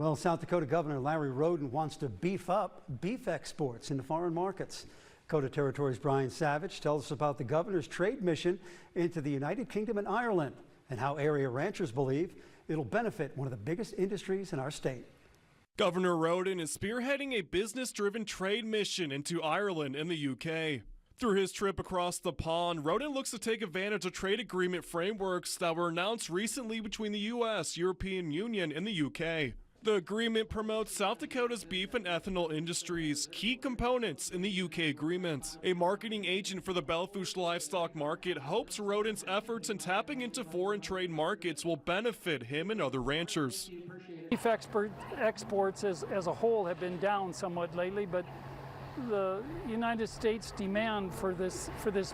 Well, South Dakota Governor Larry Rhoden wants to beef up beef exports into foreign markets. Dakota Territory's Brian Savage tells us about the governor's trade mission into the United Kingdom and Ireland and how area ranchers believe it'll benefit one of the biggest industries in our state. Governor Rhoden is spearheading a business-driven trade mission into Ireland and the UK. Through his trip across the pond, Rhoden looks to take advantage of trade agreement frameworks that were announced recently between the U.S., European Union, and the UK. The agreement promotes South Dakota's beef and ethanol industries, key components in the UK agreement. A marketing agent for the Belfouche livestock market hopes Rhoden's efforts in tapping into foreign trade markets will benefit him and other ranchers. Beef exports as a whole have been down somewhat lately, but the United States demand for this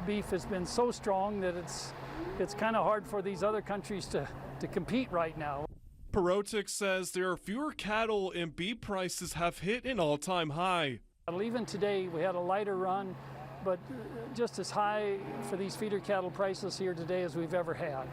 beef has been so strong that it's kind of hard for these other countries to compete right now. Perotic says there are fewer cattle and beef prices have hit an all-time high. Even today we had a lighter run, but just as high for these feeder cattle prices here today as we've ever had.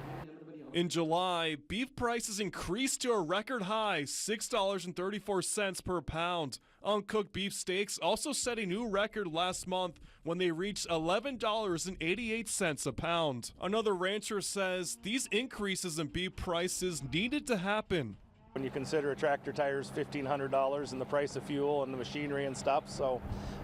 In July, beef prices increased to a record high, $6.34 per pound. Uncooked beef steaks also set a new record last month when they reached $11.88 a pound. Another rancher says these increases in beef prices needed to happen. When you consider a tractor tire's $1,500 and the price of fuel and the machinery and stuff, so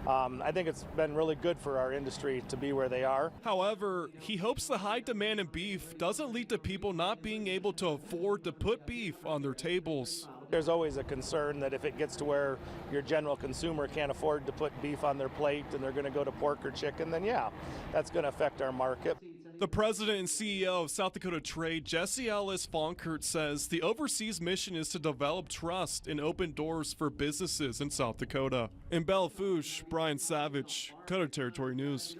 I think it's been really good for our industry to be where they are. However, he hopes the high demand in beef doesn't lead to people not being able to afford to put beef on their tables. There's always a concern that if it gets to where your general consumer can't afford to put beef on their plate and they're going to go to pork or chicken, then yeah, that's going to affect our market. The president and CEO of South Dakota Trade, Jesse Ellis Fonkert, says the overseas mission is to develop trust and open doors for businesses in South Dakota. In Belfouche, Brian Savage, Dakota Territory News.